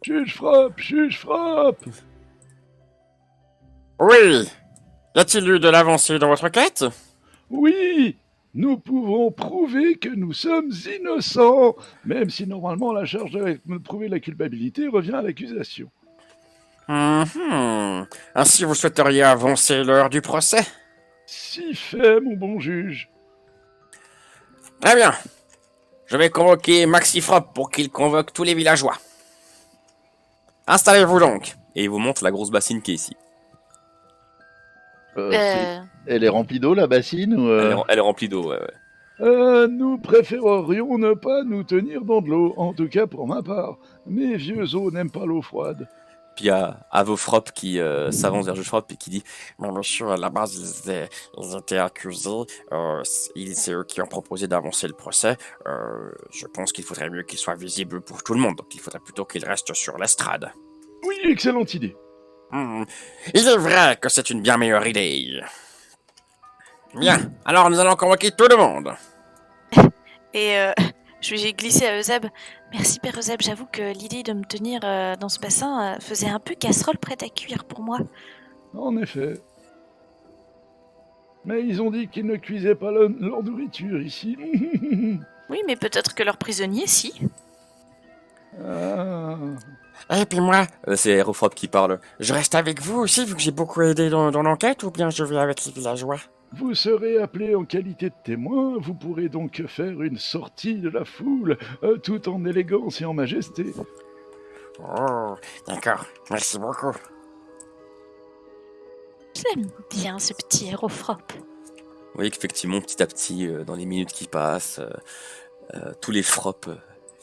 Juge Frappe, juge Frappe. Oui. Y a-t-il eu de l'avancée dans votre quête? Oui, nous pouvons prouver que nous sommes innocents, même si normalement la charge de prouver la culpabilité revient à l'accusation. Ainsi, vous souhaiteriez avancer l'heure du procès? Si fait, mon bon juge. Très bien. Je vais convoquer Maxifrop pour qu'il convoque tous les villageois. Installez-vous donc. Et il vous montre la grosse bassine qui est ici. Elle est remplie d'eau, la bassine ou Elle est remplie d'eau, ouais. Nous préférerions ne pas nous tenir dans de l'eau, en tout cas pour ma part. Mes vieux os n'aiment pas l'eau froide. Puis il y a Avofrop qui s'avance vers Juge et qui dit bon, monsieur, à la base, ils étaient accusés. C'est eux qui ont proposé d'avancer le procès. Je pense qu'il faudrait mieux qu'ils soient visibles pour tout le monde. Donc il faudrait plutôt qu'ils restent sur l'estrade. Oui, excellente idée. Il est vrai que c'est une bien meilleure idée. Bien, alors nous allons convoquer tout le monde. Et je lui ai glissé à Euseb. Merci Père Euseb, j'avoue que l'idée de me tenir dans ce bassin faisait un peu casserole prête à cuire pour moi. En effet. Mais ils ont dit qu'ils ne cuisaient pas leur nourriture ici. Oui, mais peut-être que leurs prisonniers, si. Ah. Et puis moi, c'est Aerofrop qui parle. Je reste avec vous aussi, vu que j'ai beaucoup aidé dans l'enquête, ou bien je vais avec les villageois? Vous serez appelé en qualité de témoin, vous pourrez donc faire une sortie de la foule, tout en élégance et en majesté. Oh, d'accord, merci beaucoup. J'aime bien ce petit Aerofrop. Vous voyez qu'effectivement, petit à petit, dans les minutes qui passent, tous les frops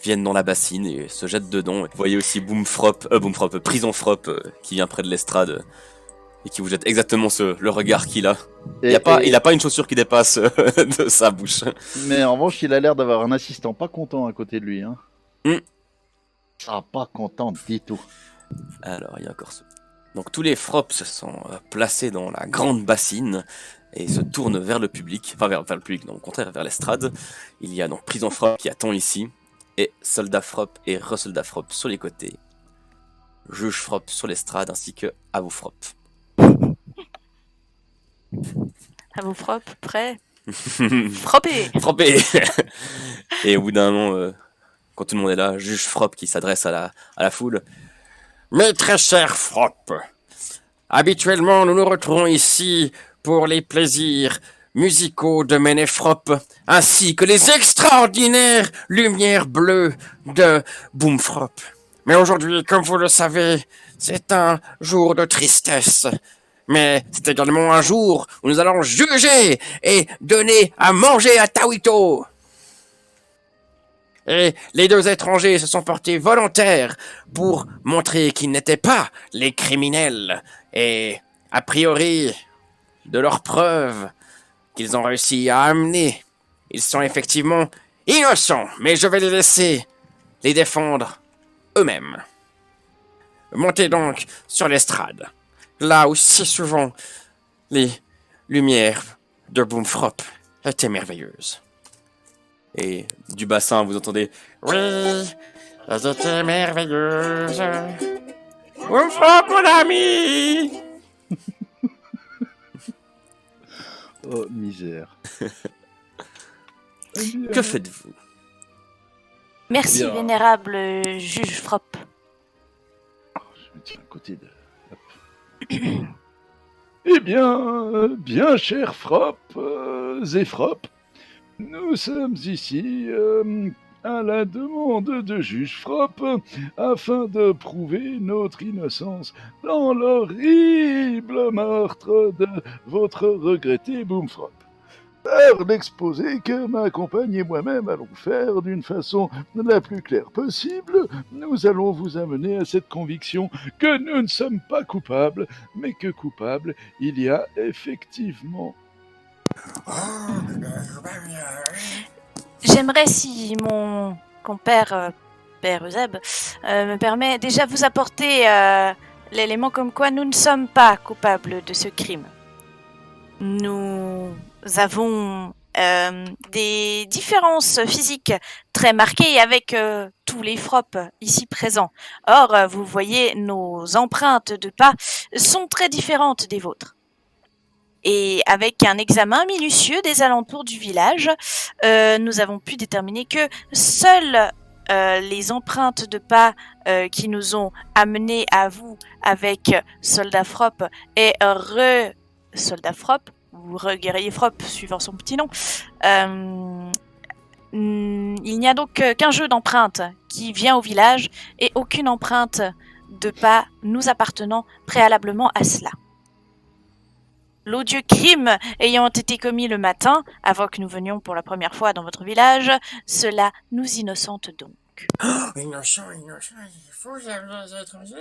viennent dans la bassine et se jettent dedans. Vous voyez aussi Prison Frop, qui vient près de l'estrade et qui vous jette exactement le regard qu'il a. Il a pas une chaussure qui dépasse de sa bouche. Mais en revanche, il a l'air d'avoir un assistant pas content à côté de lui. Hein. Ah, pas content du tout. Alors, il y a encore ce... Donc tous les frops se sont placés dans la grande bassine et se tournent vers le public, enfin vers le public, non, au contraire, vers l'estrade. Il y a donc Prison Frop qui attend ici, et Soldat Frop et Re-Soldat Frop sur les côtés, Juge Frop sur l'estrade, ainsi que Avou Frop. Avou Frop, prêt? Frapper! Frapper. Et au bout d'un moment, quand tout le monde est là, Juge Frop qui s'adresse à la foule. Mes très chers Frop, habituellement nous nous retrouvons ici pour les plaisirs musicaux de Ménéfrop, ainsi que les extraordinaires lumières bleues de Boomfrop. Mais aujourd'hui, comme vous le savez, c'est un jour de tristesse. Mais c'est également un jour où nous allons juger et donner à manger à Tawito. Et les deux étrangers se sont portés volontaires pour montrer qu'ils n'étaient pas les criminels. Et, a priori, de leurs preuves qu'ils ont réussi à amener, ils sont effectivement innocents. Mais je vais les laisser les défendre eux-mêmes. Montez donc sur l'estrade, là où si souvent les lumières de Boomfrop étaient merveilleuses. Et du bassin, vous entendez « Oui, elles étaient merveilleuses. Boomfrop, mon ami !» Oh, misère. Que faites-vous? Merci, Bien. vénérable juge Frop. Je me tiens à côté de... Eh bien, bien cher Frop, Zéfrop, nous sommes ici à la demande de juge Frop afin de prouver notre innocence dans l'horrible meurtre de votre regretté Boomfrop. Par l'exposé que ma compagne et moi-même allons faire d'une façon la plus claire possible, nous allons vous amener à cette conviction que nous ne sommes pas coupables, mais que coupables il y a effectivement. J'aimerais, si mon compère, Père Euseb, me permet, déjà vous apporter l'élément comme quoi nous ne sommes pas coupables de ce crime. Nous avons des différences physiques très marquées avec tous les Frops ici présents. Or, vous voyez, nos empreintes de pas sont très différentes des vôtres. Et avec un examen minutieux des alentours du village, nous avons pu déterminer que seules les empreintes de pas qui nous ont amenés à vous avec Soldat Frop et Soldat Frop, ou Guerrier Frop, suivant son petit nom. Il n'y a donc qu'un jeu d'empreintes qui vient au village et aucune empreinte de pas nous appartenant préalablement à cela. L'odieux crime ayant été commis le matin, avant que nous venions pour la première fois dans votre village, cela nous innocente donc. Innocent, il faut jamais les étrangers.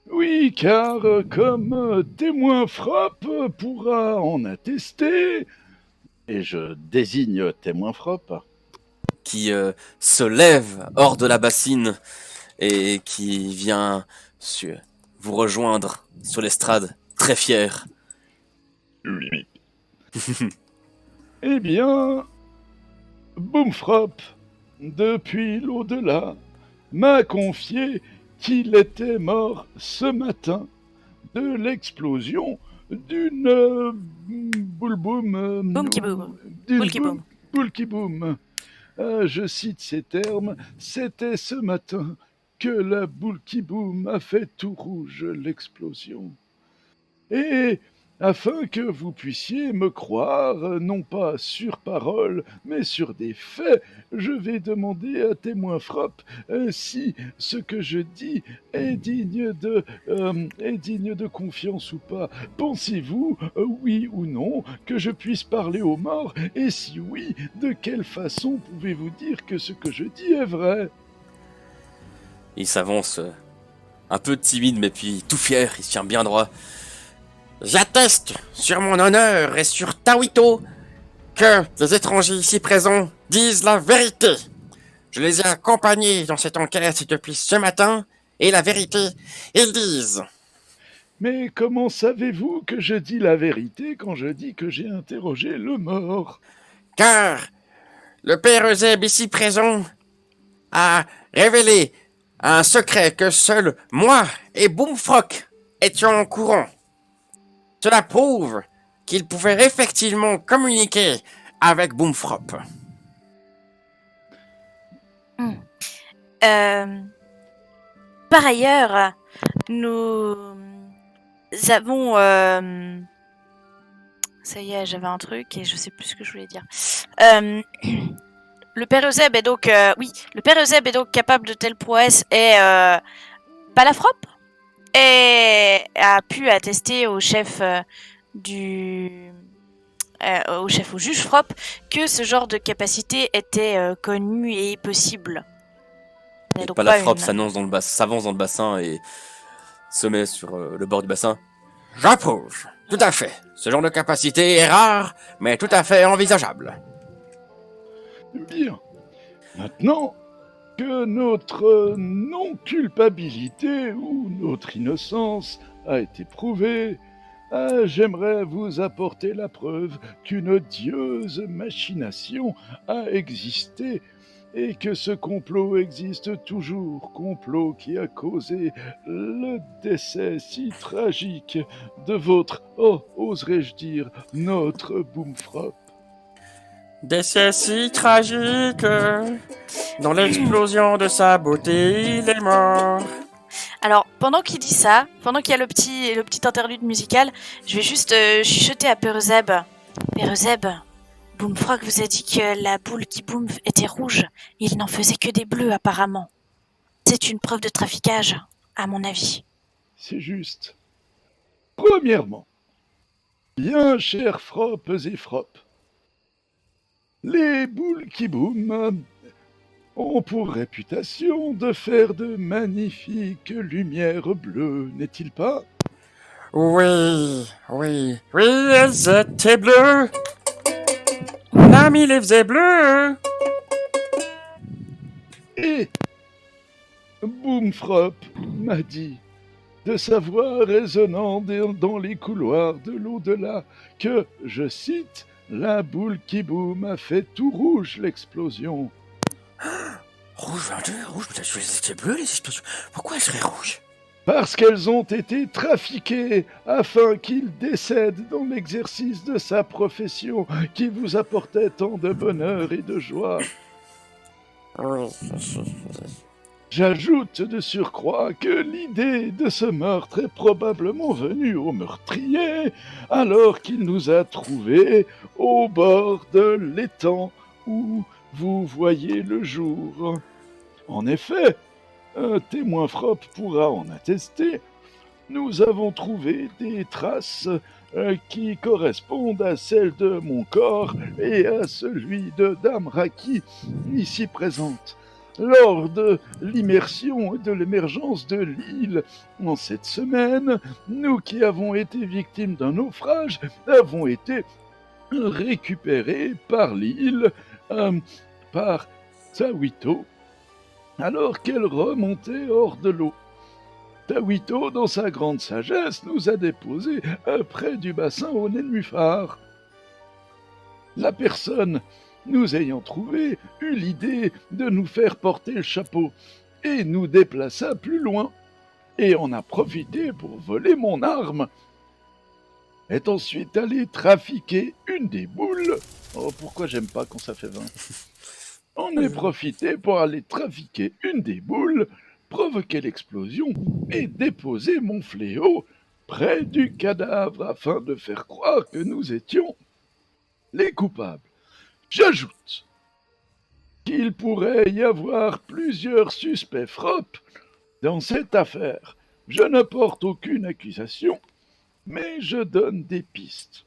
Oui, car comme témoin Frop pourra en attester, et je désigne témoin Frop, Qui se lève hors de la bassine et qui vient vous rejoindre sur l'estrade, très fier. Oui. Eh bien, Boomfrop, depuis l'au-delà, m'a confié qu'il était mort ce matin de l'explosion d'une boulboum. Boom-ki-boom. D'une Boulki-boom. boulki-boom. Je cite ces termes, c'était ce matin que la boulki-boom a fait tout rouge l'explosion. Et afin que vous puissiez me croire, non pas sur parole, mais sur des faits, je vais demander à témoin Frop si ce que je dis est digne de confiance ou pas. Pensez-vous, oui ou non, que je puisse parler aux morts? Et si oui, de quelle façon pouvez-vous dire que ce que je dis est vrai? Il s'avance, un peu timide, mais puis tout fier, il se tient bien droit. J'atteste sur mon honneur et sur Tawito que les étrangers ici présents disent la vérité. Je les ai accompagnés dans cette enquête depuis ce matin, et la vérité, ils disent. Mais comment savez-vous que je dis la vérité quand je dis que j'ai interrogé le mort? Car le père Euseb ici présent a révélé un secret que seul moi et Boomfrock étions au courant. Cela prouve qu'il pouvait effectivement communiquer avec Boomfrop. Par ailleurs, nous avons... Ça y est, j'avais un truc et je sais plus ce que je voulais dire. Le père Euseb est donc... le père Euseb est donc capable de telles prouesses et Palafrop et a pu attester au chef au juge Frop que ce genre de capacité était connu et possible. Et Palafrop s'avance dans le bassin et se met sur le bord du bassin. J'approuve, tout à fait. Ce genre de capacité est rare, mais tout à fait envisageable. Bien. Maintenant que notre non-culpabilité ou notre innocence a été prouvée, j'aimerais vous apporter la preuve qu'une odieuse machination a existé et que ce complot existe toujours, complot qui a causé le décès si tragique de votre, oserais-je dire, notre Boomfrop. Décès si tragique, dans l'explosion de sa beauté, il est mort. Alors, pendant qu'il dit ça, pendant qu'il y a le petit interlude musical, je vais juste chuchoter à Père Euseb. Père Euseb, Boomfrog vous a dit que la boule qui boum était rouge. Il n'en faisait que des bleus, apparemment. C'est une preuve de traficage, à mon avis. C'est juste. Premièrement, bien chers Frops et Frop, les boules qui boum ont pour réputation de faire de magnifiques lumières bleues, n'est-il pas? Oui, elles étaient bleues. Mon ami les faisait bleues. Et Boomfrop m'a dit de sa voix résonnant dans les couloirs de l'au-delà que, je cite, la boule qui boum a fait tout rouge l'explosion. Rouge, rouge, peut-être que c'était bleu les explosions. Pourquoi elles seraient rouges? Parce qu'elles ont été trafiquées afin qu'il décède dans l'exercice de sa profession qui vous apportait tant de bonheur et de joie. Oui. J'ajoute de surcroît que l'idée de ce meurtre est probablement venue au meurtrier alors qu'il nous a trouvés au bord de l'étang où vous voyez le jour. En effet, un témoin Frop pourra en attester. Nous avons trouvé des traces qui correspondent à celles de mon corps et à celui de Dame Raki, ici présente. Lors de l'immersion et de l'émergence de l'île en cette semaine, nous qui avons été victimes d'un naufrage avons été récupérés par l'île, par Tawito, alors qu'elle remontait hors de l'eau. Tawito, dans sa grande sagesse, nous a déposés près du bassin au Nénuphar. La personne, nous ayant trouvés, eut l'idée de nous faire porter le chapeau et nous déplaça plus loin, et en a profité pour voler mon arme. Est ensuite allé trafiquer une des boules. Oh, pourquoi j'aime pas quand ça fait 20? On est profité pour aller trafiquer une des boules, provoquer l'explosion et déposer mon fléau près du cadavre afin de faire croire que nous étions les coupables. J'ajoute qu'il pourrait y avoir plusieurs suspects Frop dans cette affaire. Je ne porte aucune accusation, mais je donne des pistes.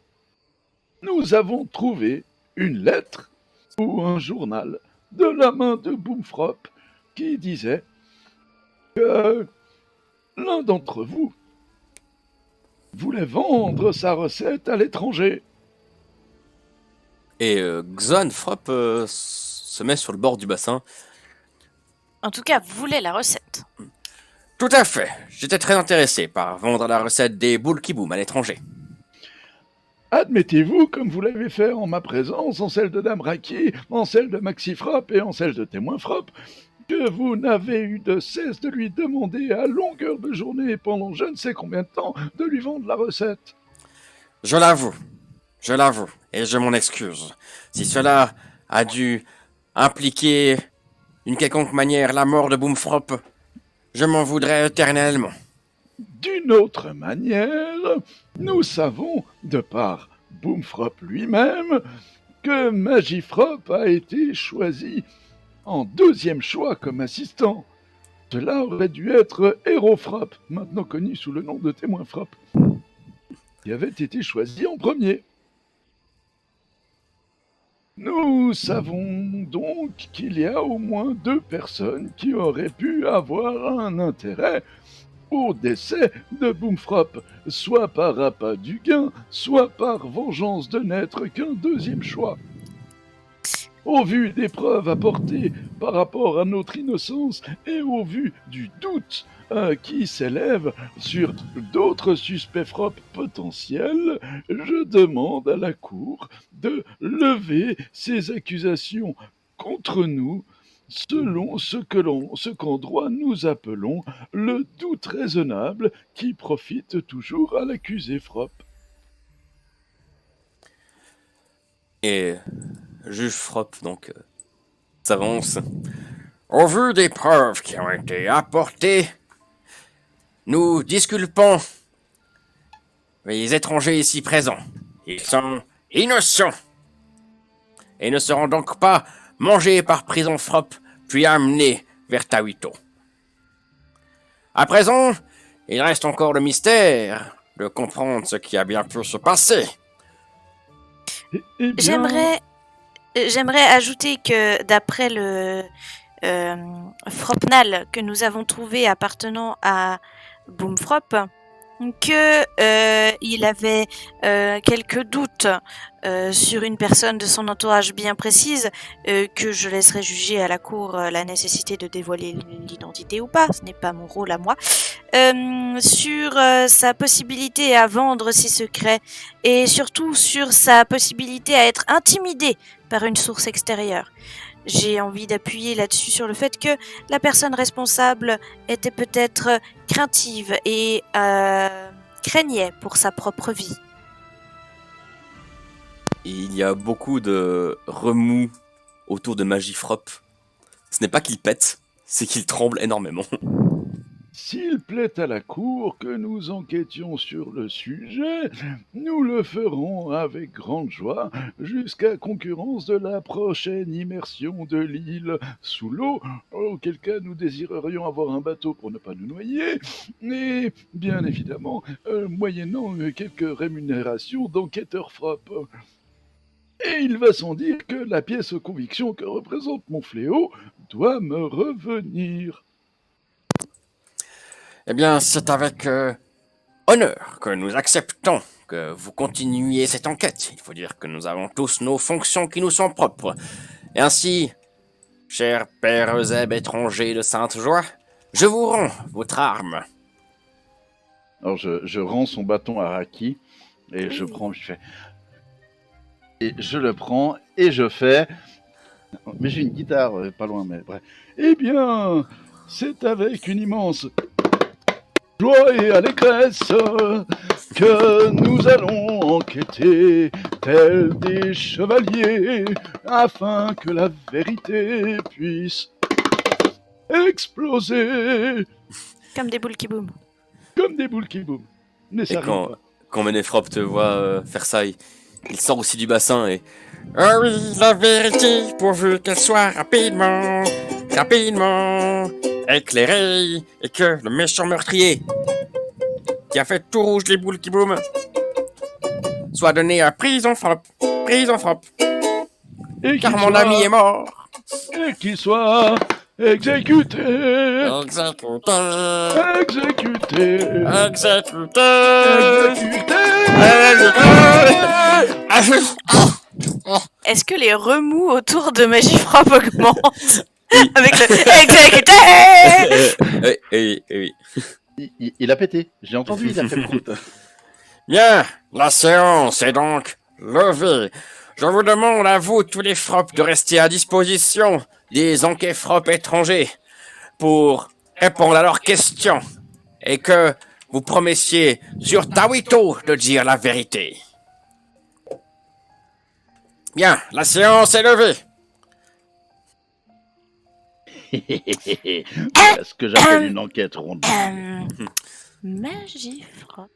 Nous avons trouvé une lettre ou un journal de la main de Boomfrop qui disait que l'un d'entre vous voulait vendre sa recette à l'étranger. Et Xon Frop se met sur le bord du bassin. En tout cas, voulait la recette. Tout à fait. J'étais très intéressé par vendre la recette des boules qui boum à l'étranger. Admettez-vous, comme vous l'avez fait en ma présence, en celle de Dame Raki, en celle de Maxi Frop et en celle de Témoin Frop, que vous n'avez eu de cesse de lui demander à longueur de journée pendant je ne sais combien de temps de lui vendre la recette. Je l'avoue, et je m'en excuse. Si cela a dû impliquer d'une quelconque manière la mort de Boomfrop, je m'en voudrais éternellement. D'une autre manière, nous savons, de par Boomfrop lui-même, que Magifrop a été choisi en deuxième choix comme assistant. Cela aurait dû être Hérofrop, maintenant connu sous le nom de Témoin Frop, qui avait été choisi en premier. Nous savons donc qu'il y a au moins 2 personnes qui auraient pu avoir un intérêt au décès de Boomfrop, soit par appât du gain, soit par vengeance de n'être qu'un deuxième choix. Au vu des preuves apportées par rapport à notre innocence et au vu du doute qui s'élève sur d'autres suspects Frop potentiels, je demande à la Cour de lever ces accusations contre nous selon ce qu'en droit nous appelons le doute raisonnable qui profite toujours à l'accusé Frop. Et juge Frop donc s'avance. Au vu des preuves qui ont été apportées, nous disculpons les étrangers ici présents. Ils sont innocents et ne seront donc pas mangés par Prison Frop puis amenés vers Tawito. À présent, il reste encore le mystère de comprendre ce qui a bien pu se passer. Eh bien... J'aimerais ajouter que d'après le Fropnal que nous avons trouvé appartenant à Boomfrop, que il avait quelques doutes sur une personne de son entourage bien précise, que je laisserai juger à la cour la nécessité de dévoiler l'identité ou pas, ce n'est pas mon rôle à moi, sur sa possibilité à vendre ses secrets et surtout sur sa possibilité à être intimidé par une source extérieure. J'ai envie d'appuyer là-dessus sur le fait que la personne responsable était peut-être craintive et craignait pour sa propre vie. Il y a beaucoup de remous autour de Magifrop. Ce n'est pas qu'il pète, c'est qu'il tremble énormément. S'il plaît à la cour que nous enquêtions sur le sujet, nous le ferons avec grande joie, jusqu'à concurrence de la prochaine immersion de l'île sous l'eau, auquel cas nous désirerions avoir un bateau pour ne pas nous noyer, et bien évidemment, moyennant quelques rémunérations d'enquêteur Frop. Et il va sans dire que la pièce conviction que représente mon fléau doit me revenir. Eh bien, c'est avec honneur que nous acceptons que vous continuiez cette enquête. Il faut dire que nous avons tous nos fonctions qui nous sont propres. Et ainsi, cher père Eusèbe étranger de Sainte-Joie, je vous rends votre arme. Alors je rends son bâton à Raki et je prends, je fais. Et je le prends et je fais. Mais j'ai une guitare pas loin, mais bref. Eh bien, c'est avec une immense joie et allégresse que nous allons enquêter tels des chevaliers afin que la vérité puisse exploser Comme des boules qui boum. comme des boules qui boum. Mais Et ça arrive pas. quand Ménéfrop te voit faire ça, il sort aussi du bassin et... Ah oui, la vérité, pourvu qu'elle soit rapidement éclairée, et que le méchant meurtrier qui a fait tout rouge les boules qui boum soit donné à prison Frop, Et car qu'il mon soit- ami est mort. Et qu'il soit exécuté. Exécuté, Exécuté. exécuté. Est-ce que les remous autour de Magifrop augmentent avec le exécuté? Oui. Il a pété. J'ai entendu, il a fait prout. Bien, la séance est donc levée. Je vous demande à vous, tous les Frops, de rester à disposition des enquêtes Frop étrangers pour répondre à leurs questions et que vous promettiez sur Tawito de dire la vérité. Bien, la séance est levée. Voilà ce que j'appelle une enquête ronde. Magifrop.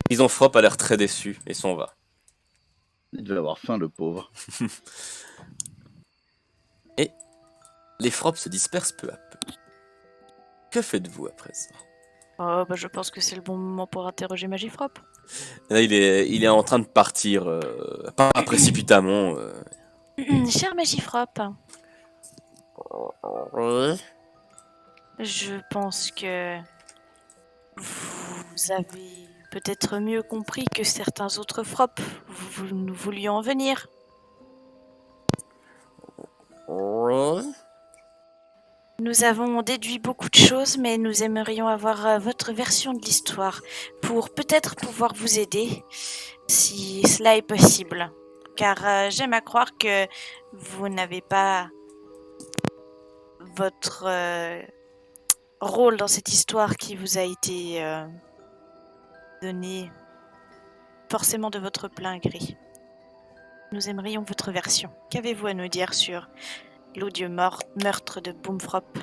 Prison Frop a l'air très déçu et s'en va. Il devait avoir faim, le pauvre. Les Frops se dispersent peu à peu. Que faites-vous après ça? Oh, bah je pense que c'est le bon moment pour interroger Magifrop. Là, il est en train de partir, pas précipitamment. Cher Magifrop, Oui. je pense que vous avez peut-être mieux compris que certains autres Frops. Nous voulions en venir. Oui. Nous avons déduit beaucoup de choses, mais nous aimerions avoir votre version de l'histoire pour peut-être pouvoir vous aider, si cela est possible. Car j'aime à croire que vous n'avez pas votre rôle dans cette histoire qui vous a été donné forcément de votre plein gré. Nous aimerions votre version. Qu'avez-vous à nous dire sur l'odieux meurtre de Boomfrop?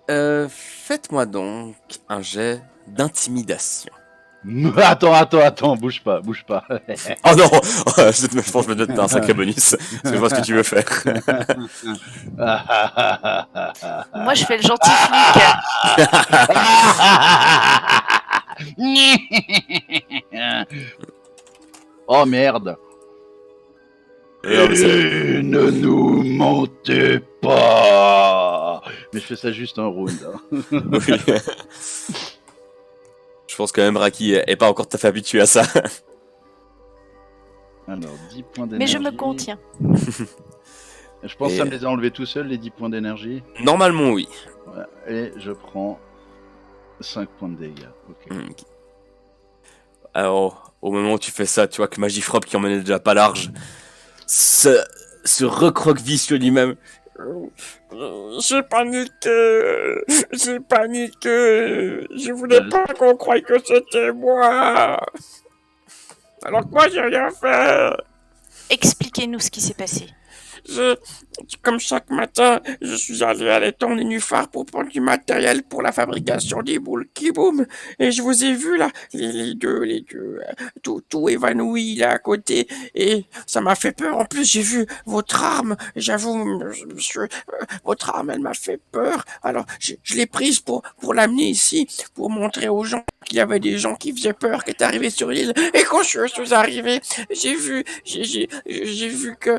Faites-moi donc un jet d'intimidation. Attends, bouge pas. Oh non Je pense que je vais te donner un sacré bonus, parce que je vois ce que tu veux faire. Moi, je fais le gentil flic. Oh merde. Et ne nous mentez pas. Mais je fais ça juste un round. Hein. Oui. pense quand même Raki est pas encore tout à fait habitué à ça. Alors, 10 points d'énergie. Mais je me contiens. Je pense Et- à me les enlever tout seul, les 10 points d'énergie. Normalement, oui. Ouais, et je prends 5 points de dégâts. Ok. Ok. Alors, au moment où tu fais ça, tu vois que Magifrop, qui emmenait déjà pas large, se recroqueville lui-même. J'ai paniqué, je voulais pas qu'on croie que c'était moi. Alors que moi, j'ai rien fait. Expliquez-nous ce qui s'est passé. Comme chaque matin, je suis allé à l'étang nénuphar pour prendre du matériel pour la fabrication des boules Kiboom. Et je vous ai vu là, les deux, tout évanoui là à côté. Et ça m'a fait peur. En plus, j'ai vu votre arme. J'avoue, monsieur, votre arme, elle m'a fait peur. Alors, je l'ai prise pour l'amener ici, pour montrer aux gens qu'il y avait des gens qui faisaient peur, qui étaient arrivés sur l'île. Et quand je suis arrivé, j'ai vu que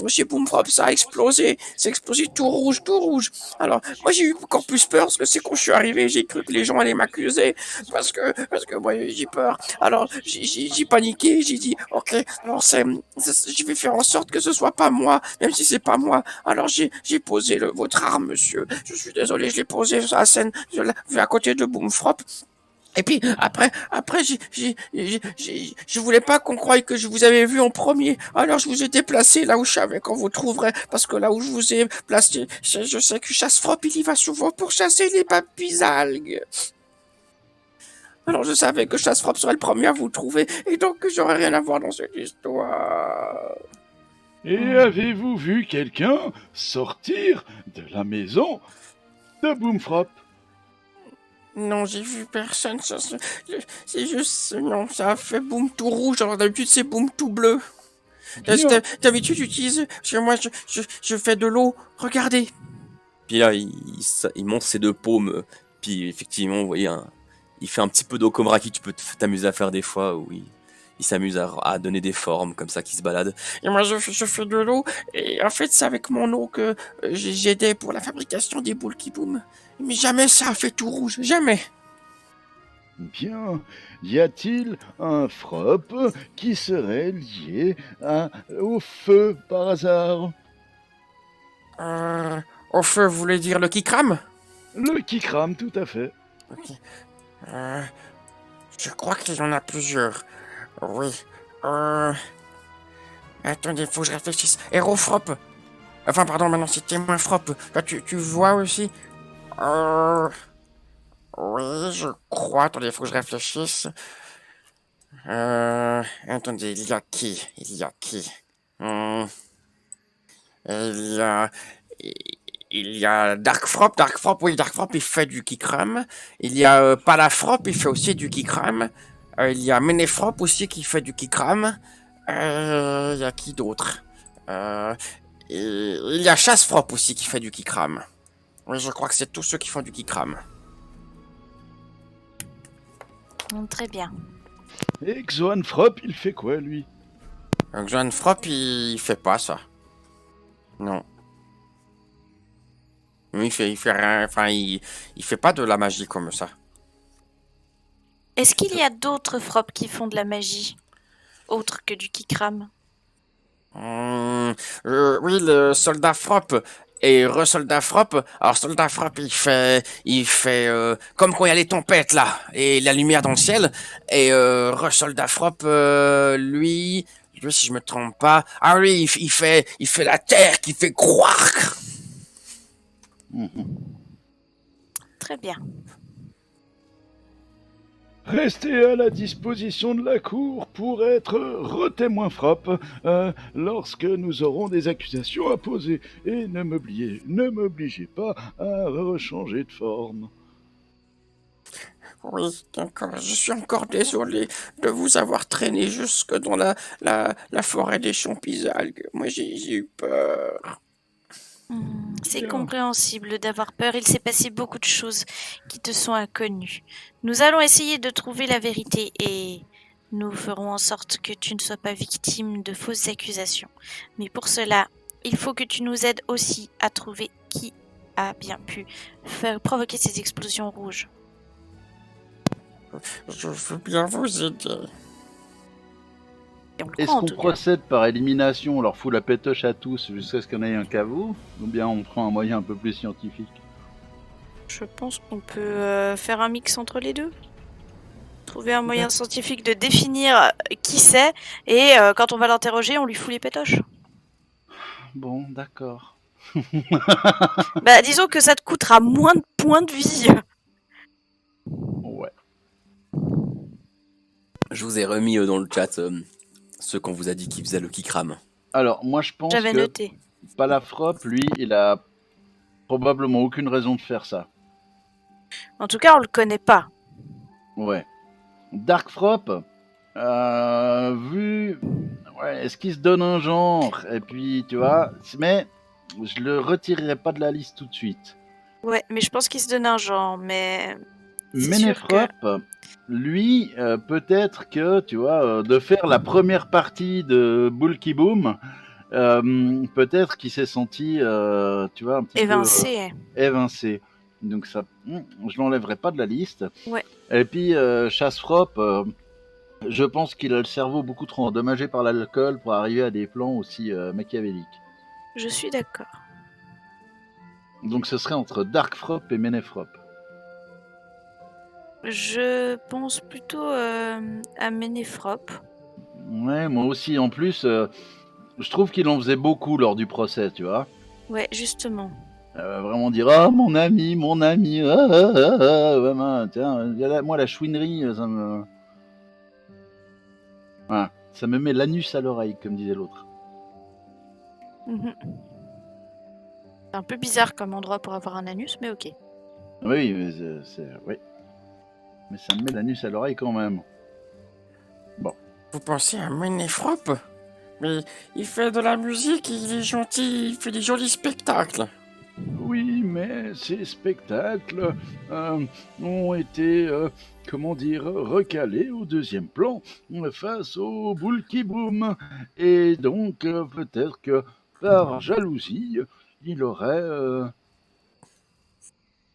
chez Boomfrop, ça a explosé. C'est explosé tout rouge, tout rouge. Alors, moi, j'ai eu encore plus peur parce que c'est quand je suis arrivé, j'ai cru que les gens allaient m'accuser parce que moi, j'ai peur. Alors, j'ai paniqué, j'ai dit, ok, alors je vais faire en sorte que ce soit pas moi, même si c'est pas moi. Alors, j'ai posé votre arme, monsieur. Je suis désolé, je l'ai posé sur la scène, à côté de Boomfrop. Et puis après, je voulais pas qu'on croie que je vous avais vu en premier. Alors je vous ai déplacé là où je savais qu'on vous trouverait, parce que là où je vous ai placé, je sais que Chassefrop il y va souvent pour chasser les papilles algues. Alors je savais que Chassefrop serait le premier à vous trouver, et donc que j'aurais rien à voir dans cette histoire. Et avez-vous vu quelqu'un sortir de la maison de Boomfrop? Non, j'ai vu personne. C'est juste, non, ça a fait boum tout rouge. Alors d'habitude c'est boum tout bleu. Bien. D'habitude, j'utilise. Moi, je fais de l'eau. Regardez. Puis là, il monte ses deux paumes. Puis effectivement, vous voyez, il fait un petit peu d'eau comme Raki. Tu peux t'amuser à faire des fois où il s'amuse à donner des formes comme ça qui se baladent. Et moi, je fais de l'eau. Et en fait, c'est avec mon eau que j'aidais pour la fabrication des boules qui boum. Mais jamais ça a fait tout rouge. Jamais. Bien. Y a-t-il un Frop qui serait lié au feu par hasard? Au feu, vous voulez dire le qui crame? Le qui crame, tout à fait. Ok. Je crois qu'il y en a plusieurs. Oui. Attendez, faut que je réfléchisse. Hérofrop. Enfin, pardon, maintenant c'est témoin Frop. Toi, tu vois aussi? Oui, je crois. Attendez, faut que je réfléchisse. Attendez, il y a qui? Il y a Darkfrop. Oui, Darkfrop, il fait du Kikram. Il y a Palafrop, il fait aussi du Kikram. Il y a Menefrop aussi qui fait du Kikram. Il y a qui d'autre? Il y a Chassefrop aussi qui fait du Kikram. Oui, je crois que c'est tous ceux qui font du Kikram. Très bien. Et Xoan Frop, il fait quoi, lui? John Frop, il fait pas ça. Non. Il fait rien, enfin, il fait pas de la magie comme ça. Est-ce qu'il y a d'autres Frop qui font de la magie, autre que du Kikram? Oui, le soldat Frop et re-soldat Frop. Alors, soldat Frop, il fait comme quand il y a les tempêtes là et la lumière dans le ciel. Et re-soldat Frop, lui, si je me trompe pas, ah oui, il fait la terre qui fait croire. Très bien. Restez à la disposition de la cour pour être retémoin Frop lorsque nous aurons des accusations à poser. Et ne m'obligez pas à rechanger de forme. Oui, d'accord. Je suis encore désolé de vous avoir traîné jusque dans la forêt des champisalgues. Moi, j'ai eu peur. C'est Bien. compréhensible d'avoir peur. Il s'est passé beaucoup de choses qui te sont inconnues. Nous allons essayer de trouver la vérité et nous ferons en sorte que tu ne sois pas victime de fausses accusations. Mais pour cela, il faut que tu nous aides aussi à trouver qui a bien pu faire provoquer ces explosions rouges. Je veux bien vous aider. Et on le Est-ce croit, en qu'on tout cas. procède par élimination, on leur fout la pétoche à tous jusqu'à ce qu'il y en ait un qu'à vous? Ou bien on prend un moyen un peu plus scientifique? Je pense qu'on peut faire un mix entre les deux. Trouver un moyen scientifique de définir qui c'est, et quand on va l'interroger, on lui fout les pétoches. Bon, d'accord. Bah, disons que ça te coûtera moins de points de vie. Ouais. Je vous ai remis dans le chat ceux qu'on vous a dit qui faisaient le kikram. Alors, moi je pense J'avais que noté. Palafrop, lui, il a probablement aucune raison de faire ça. En tout cas, on le connaît pas. Ouais. Darkfrop, vu... Ouais, est-ce qu'il se donne un genre? Et puis, tu vois, mais je le retirerai pas de la liste tout de suite. Ouais, mais je pense qu'il se donne un genre, mais... c'est sûr Ménéfrop, lui, peut-être que, tu vois, de faire la première partie de Bulky Boom, peut-être qu'il s'est senti, tu vois, un petit évincé. peu évincé. Donc ça, je l'enlèverai pas de la liste. Ouais. Et puis, Chassefrop, je pense qu'il a le cerveau beaucoup trop endommagé par l'alcool pour arriver à des plans aussi machiavéliques. Je suis d'accord. Donc ce serait entre Darkfrop et Ménéfrop. Je pense plutôt à Ménéfrop. Ouais, moi aussi. En plus, je trouve qu'il en faisait beaucoup lors du procès, tu vois. Ouais, justement. Vraiment dire ah mon ami, vraiment, tiens, moi la chouinerie, ça me, voilà, ça me met l'anus à l'oreille, comme disait l'autre. Mhm. C'est un peu bizarre comme endroit pour avoir un anus, mais ok. Oui, mais oui, mais ça me met l'anus à l'oreille quand même. Vous pensez à Ménéfrop? Mais il fait de la musique, il est gentil, il fait des jolis spectacles. Oui, mais ces spectacles ont été, comment dire, recalés au deuxième plan face au Bulky Boom. Et donc, peut-être que par jalousie, il aurait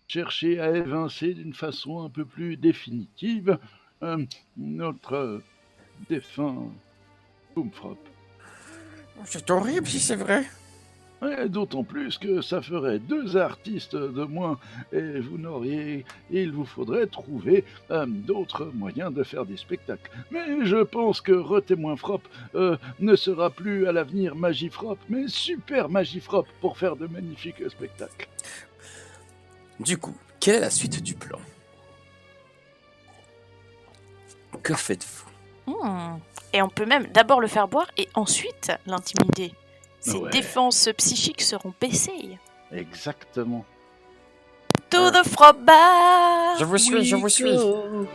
cherché à évincer d'une façon un peu plus définitive notre défunt Boomfrop. C'est horrible si c'est vrai. Et d'autant plus que ça ferait 2 artistes de moins et il vous faudrait trouver d'autres moyens de faire des spectacles. Mais je pense que Retémoin Frop ne sera plus à l'avenir Magifrop, mais Super Magifrop pour faire de magnifiques spectacles. Du coup, quelle est la suite du plan? Que faites-vous? Et on peut même d'abord le faire boire et ensuite l'intimider. Ses Ouais. défenses psychiques seront baissées. Exactement. To the frog bar! Je vous suis, je vous suis. Go.